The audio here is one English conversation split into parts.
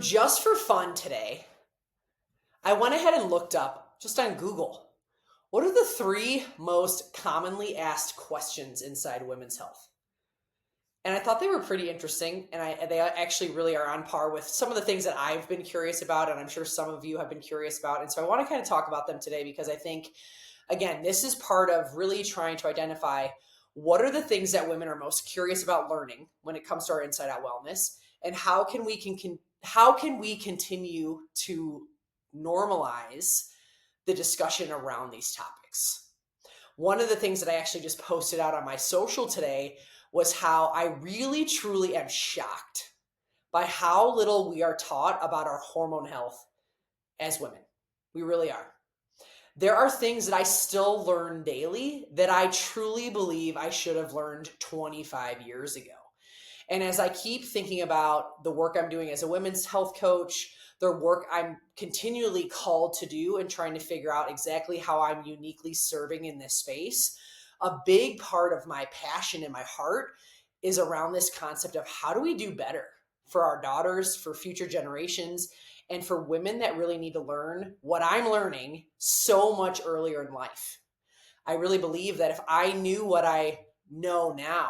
just for fun today, I went ahead and looked up just on Google, what are the three most commonly asked questions inside women's health? And I thought they were pretty interesting, and they actually really are on par with some of the things that I've been curious about, and I'm sure some of you have been curious about. And so I want to kind of talk about them today because I think, again, this is part of really trying to identify what are the things that women are most curious about learning when it comes to our inside out wellness, and how can we continue to normalize the discussion around these topics. One of the things that I actually just posted out on my social today was how I really truly am shocked by how little we are taught about our hormone health as women. We really are. There are things that I still learn daily that I truly believe I should have learned 25 years ago. And as I keep thinking about the work I'm doing as a women's health coach, the work I'm continually called to do and trying to figure out exactly how I'm uniquely serving in this space, a big part of my passion and my heart is around this concept of how do we do better for our daughters, for future generations, and for women that really need to learn what I'm learning so much earlier in life. I really believe that if I knew what I know now,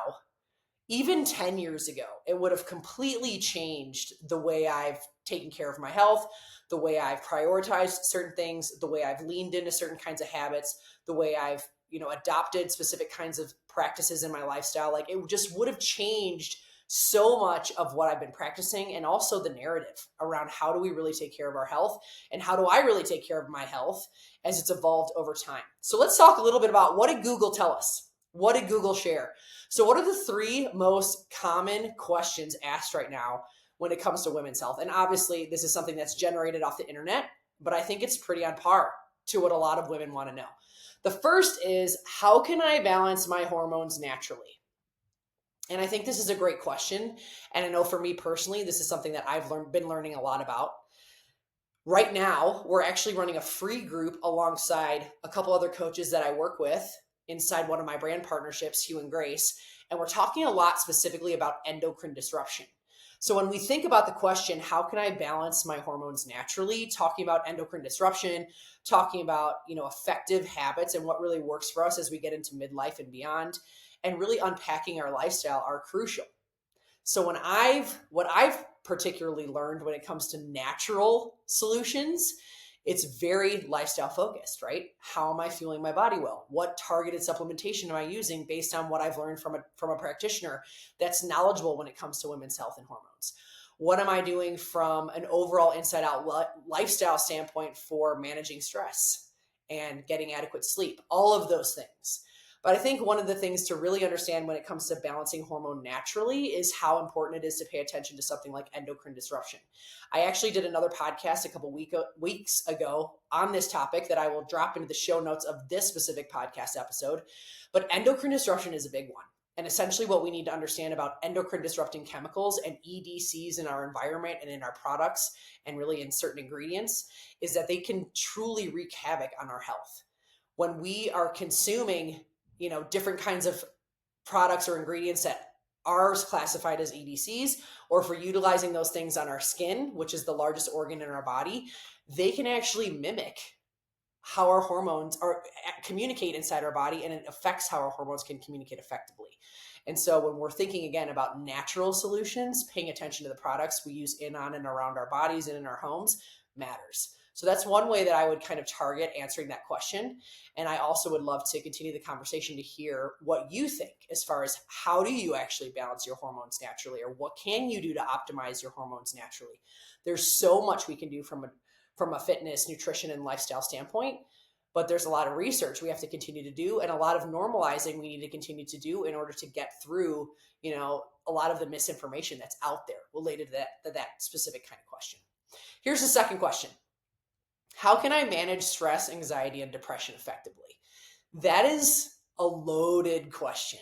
even 10 years ago, it would have completely changed the way I've taken care of my health, the way I've prioritized certain things, the way I've leaned into certain kinds of habits, the way I've, adopted specific kinds of practices in my lifestyle. Like, it just would have changed so much of what I've been practicing, and also the narrative around how do we really take care of our health and how do I really take care of my health as it's evolved over time. So let's talk a little bit about what did Google tell us? What did Google share? So what are the three most common questions asked right now when it comes to women's health? And obviously this is something that's generated off the internet, but I think it's pretty on par to what a lot of women want to know. The first is, how can I balance my hormones naturally? And I think this is a great question. And I know for me personally, this is something that I've been learning a lot about. Right now, we're actually running a free group alongside a couple other coaches that I work with inside one of my brand partnerships, Hugh Grace. And we're talking a lot specifically about endocrine disruption. So when we think about the question, how can I balance my hormones naturally? Talking about endocrine disruption, talking about, effective habits and what really works for us as we get into midlife and beyond, and really unpacking our lifestyle are crucial. So what I've particularly learned when it comes to natural solutions, it's very lifestyle focused, right? How am I fueling my body well? What targeted supplementation am I using based on what I've learned from a practitioner that's knowledgeable when it comes to women's health and hormones? What am I doing from an overall inside out lifestyle standpoint for managing stress and getting adequate sleep? All of those things. But I think one of the things to really understand when it comes to balancing hormone naturally is how important it is to pay attention to something like endocrine disruption. I actually did another podcast a couple weeks ago on this topic that I will drop into the show notes of this specific podcast episode. But endocrine disruption is a big one. And essentially what we need to understand about endocrine disrupting chemicals and EDCs in our environment and in our products, and really in certain ingredients, is that they can truly wreak havoc on our health. When we are consuming different kinds of products or ingredients that are classified as EDCs, or if we're utilizing those things on our skin, which is the largest organ in our body, they can actually mimic how our hormones communicate inside our body, and it affects how our hormones can communicate effectively. And so when we're thinking again about natural solutions, paying attention to the products we use in, on, and around our bodies and in our homes matters. So that's one way that I would kind of target answering that question. And I also would love to continue the conversation to hear what you think as far as how do you actually balance your hormones naturally, or what can you do to optimize your hormones naturally? There's so much we can do from a fitness, nutrition, and lifestyle standpoint, but there's a lot of research we have to continue to do, and a lot of normalizing we need to continue to do in order to get through, a lot of the misinformation that's out there related to that specific kind of question. Here's the second question. How can I manage stress, anxiety, and depression effectively? That is a loaded question.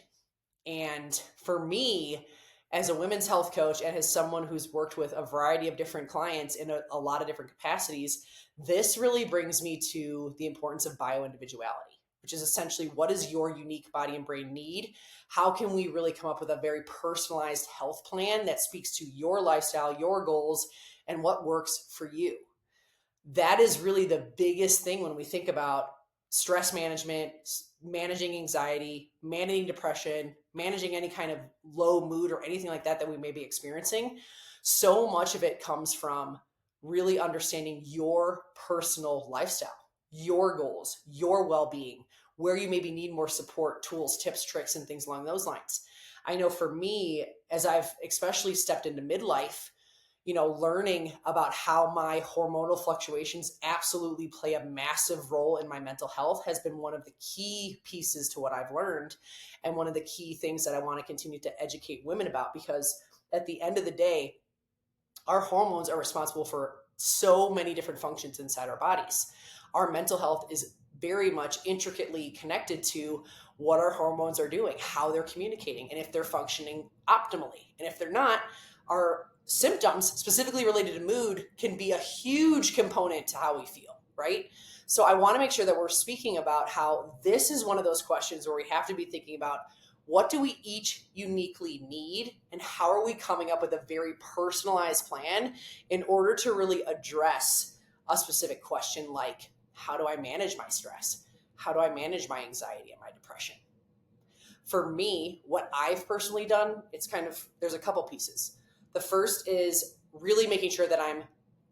And for me, as a women's health coach and as someone who's worked with a variety of different clients in a lot of different capacities, this really brings me to the importance of bioindividuality, which is essentially, what does your unique body and brain need? How can we really come up with a very personalized health plan that speaks to your lifestyle, your goals, and what works for you. That is really the biggest thing when we think about stress management, managing anxiety, managing depression, managing any kind of low mood or anything like that we may be experiencing. So much of it comes from really understanding your personal lifestyle, your goals, your well-being, where you maybe need more support, tools, tips, tricks, and things along those lines. I know for me, as I've especially stepped into midlife, learning about how my hormonal fluctuations absolutely play a massive role in my mental health has been one of the key pieces to what I've learned, and one of the key things that I want to continue to educate women about, because at the end of the day, our hormones are responsible for so many different functions inside our bodies. Our mental health is very much intricately connected to what our hormones are doing, how they're communicating, and if they're functioning optimally. And if they're not, our symptoms, specifically related to mood, can be a huge component to how we feel, right? So I want to make sure that we're speaking about how this is one of those questions where we have to be thinking about, what do we each uniquely need, and how are we coming up with a very personalized plan in order to really address a specific question like, how do I manage my stress? How do I manage my anxiety and my depression? For me, what I've personally done, there's a couple pieces. The first is really making sure that I'm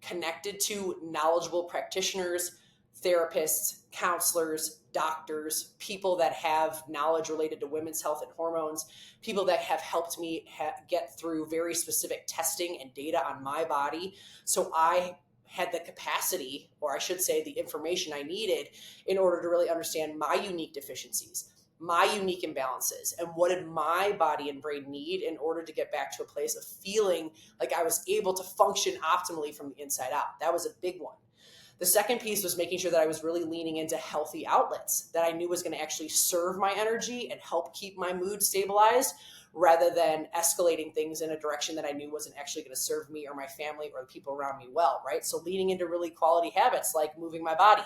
connected to knowledgeable practitioners, therapists, counselors, doctors, people that have knowledge related to women's health and hormones, people that have helped me get through very specific testing and data on my body. So I had the capacity, or I should say the information I needed, in order to really understand my unique deficiencies, my unique imbalances, and what did my body and brain need in order to get back to a place of feeling like I was able to function optimally from the inside out. That was a big one. The second piece was making sure that I was really leaning into healthy outlets that I knew was going to actually serve my energy and help keep my mood stabilized, rather than escalating things in a direction that I knew wasn't actually going to serve me or my family or the people around me well, right? So leaning into really quality habits like moving my body,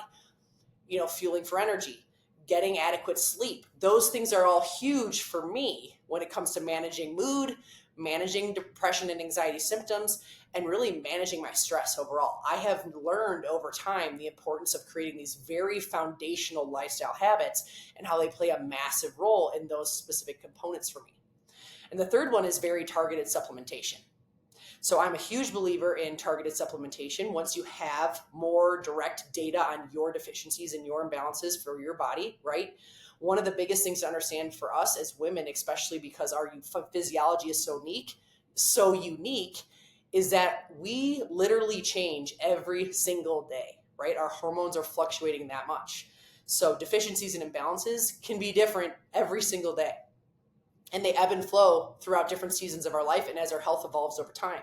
fueling for energy, getting adequate sleep. Those things are all huge for me when it comes to managing mood, managing depression and anxiety symptoms, and really managing my stress overall. I have learned over time the importance of creating these very foundational lifestyle habits and how they play a massive role in those specific components for me. And the third one is very targeted supplementation. So I'm a huge believer in targeted supplementation. Once you have more direct data on your deficiencies and your imbalances for your body, right? One of the biggest things to understand for us as women, especially because our physiology is so unique, is that we literally change every single day, right? Our hormones are fluctuating that much. So deficiencies and imbalances can be different every single day. And they ebb and flow throughout different seasons of our life and as our health evolves over time.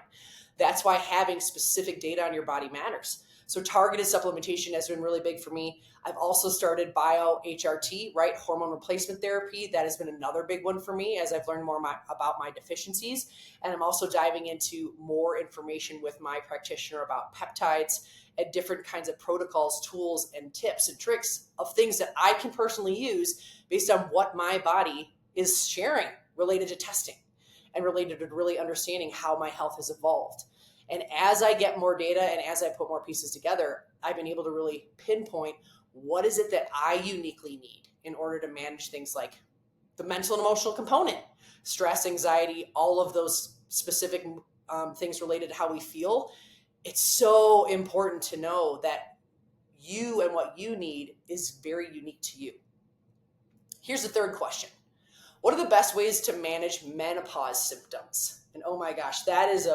That's why having specific data on your body matters. So targeted supplementation has been really big for me. I've also started bio-HRT, right? Hormone replacement therapy. That has been another big one for me as I've learned more about my deficiencies. And I'm also diving into more information with my practitioner about peptides and different kinds of protocols, tools, and tips and tricks of things that I can personally use based on what my body is sharing related to testing and related to really understanding how my health has evolved. And as I get more data and as I put more pieces together, I've been able to really pinpoint what is it that I uniquely need in order to manage things like the mental and emotional component, stress, anxiety, all of those specific things related to how we feel. It's so important to know that you and what you need is very unique to you. Here's the third question. What are the best ways to manage menopause symptoms? And oh my gosh, that is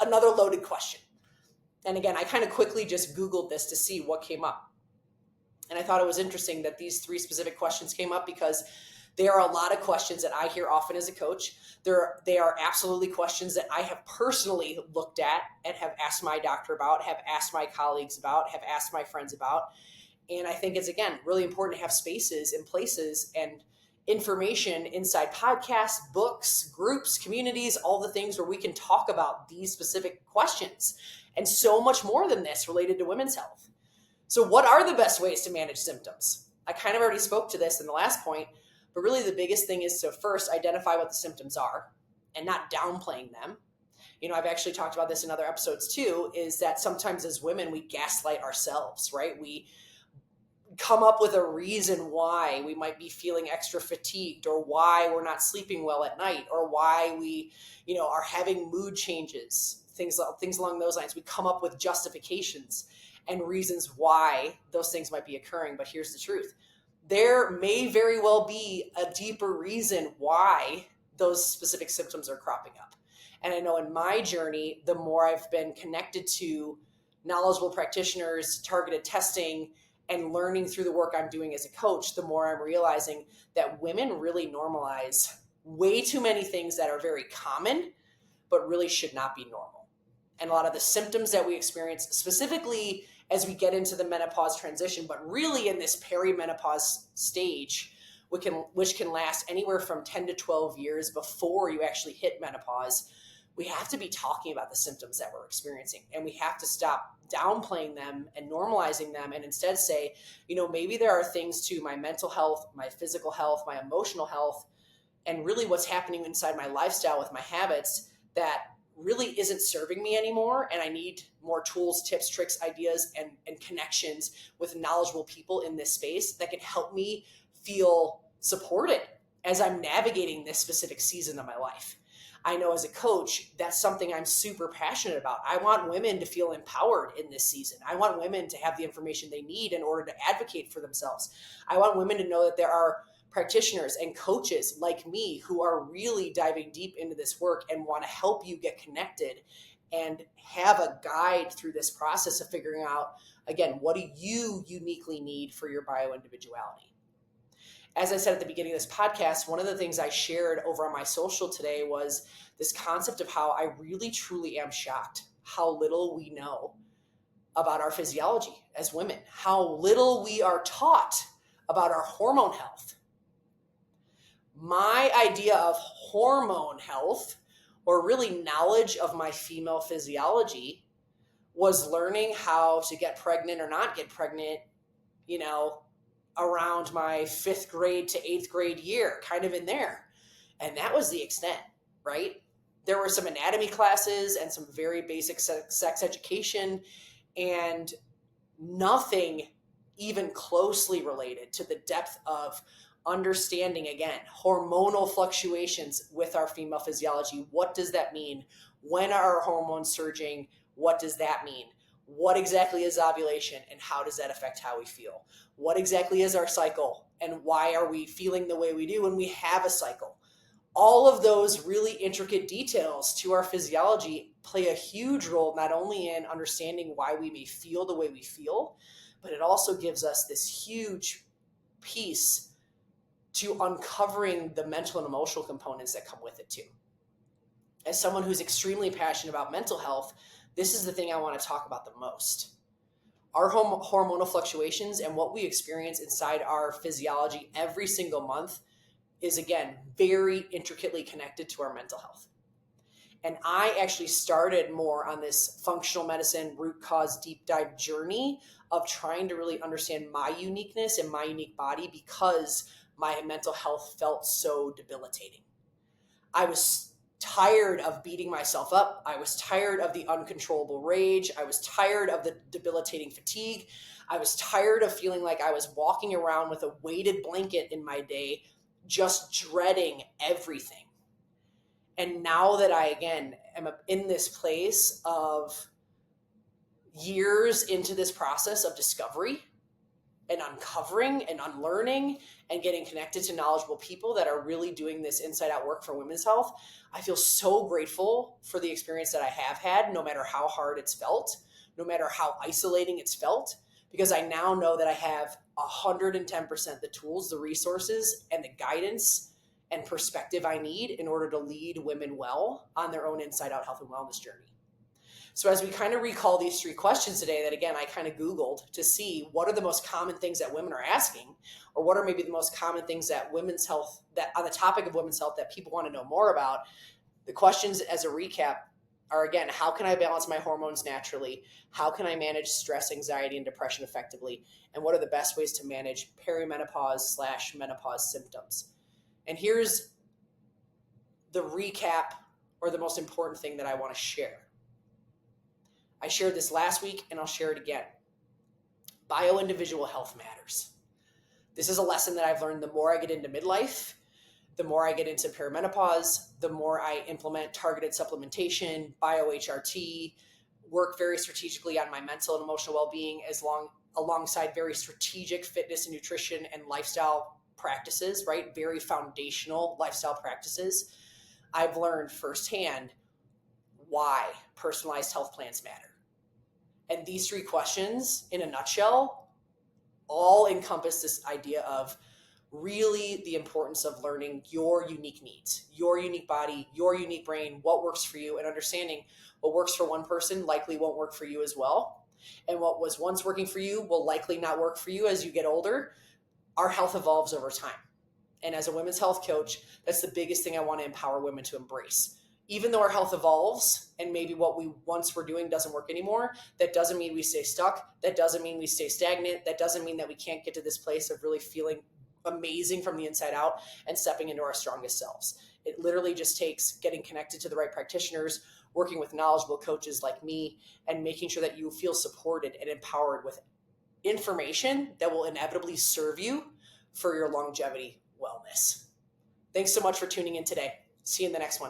another loaded question. And again, I kind of quickly just Googled this to see what came up. And I thought it was interesting that these three specific questions came up because there are a lot of questions that I hear often as a coach. They are absolutely questions that I have personally looked at and have asked my doctor about, have asked my colleagues about, have asked my friends about. And I think it's, again, really important to have spaces and places and information inside podcasts, books, groups, communities, all the things where we can talk about these specific questions and so much more than this related to women's health. So what are the best ways to manage symptoms? I kind of already spoke to this in the last point, but really the biggest thing is to first identify what the symptoms are and not downplaying them. I've actually talked about this in other episodes too, is that sometimes as women, we gaslight ourselves, right? We come up with a reason why we might be feeling extra fatigued, or why we're not sleeping well at night, or why we, are having mood changes, things along those lines. We come up with justifications and reasons why those things might be occurring. But here's the truth. There may very well be a deeper reason why those specific symptoms are cropping up. And I know in my journey, the more I've been connected to knowledgeable practitioners, targeted testing, and learning through the work I'm doing as a coach, the more I'm realizing that women really normalize way too many things that are very common, but really should not be normal. And a lot of the symptoms that we experience, specifically as we get into the menopause transition, but really in this perimenopause stage, which can last anywhere from 10 to 12 years before you actually hit menopause, we have to be talking about the symptoms that we're experiencing, and we have to stop downplaying them and normalizing them, and instead say, maybe there are things to my mental health, my physical health, my emotional health, and really what's happening inside my lifestyle with my habits that really isn't serving me anymore. And I need more tools, tips, tricks, ideas, and connections with knowledgeable people in this space that can help me feel supported as I'm navigating this specific season of my life. I know as a coach, that's something I'm super passionate about. I want women to feel empowered in this season. I want women to have the information they need in order to advocate for themselves. I want women to know that there are practitioners and coaches like me who are really diving deep into this work and want to help you get connected and have a guide through this process of figuring out, again, what do you uniquely need for your bio-individuality? As I said at the beginning of this podcast, one of the things I shared over on my social today was this concept of how I really, truly am shocked how little we know about our physiology as women, how little we are taught about our hormone health. My idea of hormone health, or really knowledge of my female physiology, was learning how to get pregnant or not get pregnant, around my 5th grade to 8th grade year, kind of in there. And that was the extent, right? There were some anatomy classes and some very basic sex education, and nothing even closely related to the depth of understanding, again, hormonal fluctuations with our female physiology. What does that mean? When are our hormones surging? What does that mean? What exactly is ovulation, and how does that affect how we feel? What exactly is our cycle, and why are we feeling the way we do when we have a cycle? All of those really intricate details to our physiology play a huge role, not only in understanding why we may feel the way we feel, but it also gives us this huge piece to uncovering the mental and emotional components that come with it too. As someone who's extremely passionate about mental health, this is the thing I want to talk about the most. Our hormonal fluctuations and what we experience inside our physiology every single month is, again, very intricately connected to our mental health. And I actually started more on this functional medicine root cause deep dive journey of trying to really understand my uniqueness and my unique body, because my mental health felt so debilitating. I was tired of beating myself up. I was tired of the uncontrollable rage. I was tired of the debilitating fatigue. I was tired of feeling like I was walking around with a weighted blanket in my day, just dreading everything. And now that I, again, am in this place of years into this process of discovery and uncovering and unlearning and getting connected to knowledgeable people that are really doing this inside out work for women's health, I feel so grateful for the experience that I have had, no matter how hard it's felt, no matter how isolating it's felt, because I now know that I have 110% the tools, the resources, and the guidance and perspective I need in order to lead women well on their own inside out health and wellness journey. So as we kind of recall these 3 questions today that, again, I kind of Googled to see what are the most common things that women are asking, or what are maybe the most common things that women's health, that on the topic of women's health, that people want to know more about. The questions as a recap are, again, how can I balance my hormones naturally? How can I manage stress, anxiety, and depression effectively? And what are the best ways to manage perimenopause/menopause symptoms? And here's the recap or the most important thing that I want to share. I shared this last week and I'll share it again. Bio-individual health matters. This is a lesson that I've learned the more I get into midlife, the more I get into perimenopause, the more I implement targeted supplementation, bio-HRT, work very strategically on my mental and emotional well-being alongside very strategic fitness and nutrition and lifestyle practices, right? Very foundational lifestyle practices. I've learned firsthand why personalized health plans matter. And these 3 questions, in a nutshell, all encompass this idea of really the importance of learning your unique needs, your unique body, your unique brain, what works for you, and understanding what works for one person likely won't work for you as well. And what was once working for you will likely not work for you as you get older. Our health evolves over time. And as a women's health coach, that's the biggest thing I want to empower women to embrace. Even though our health evolves and maybe what we once were doing doesn't work anymore, that doesn't mean we stay stuck. That doesn't mean we stay stagnant. That doesn't mean that we can't get to this place of really feeling amazing from the inside out and stepping into our strongest selves. It literally just takes getting connected to the right practitioners, working with knowledgeable coaches like me, and making sure that you feel supported and empowered with information that will inevitably serve you for your longevity wellness. Thanks so much for tuning in today. See you in the next one.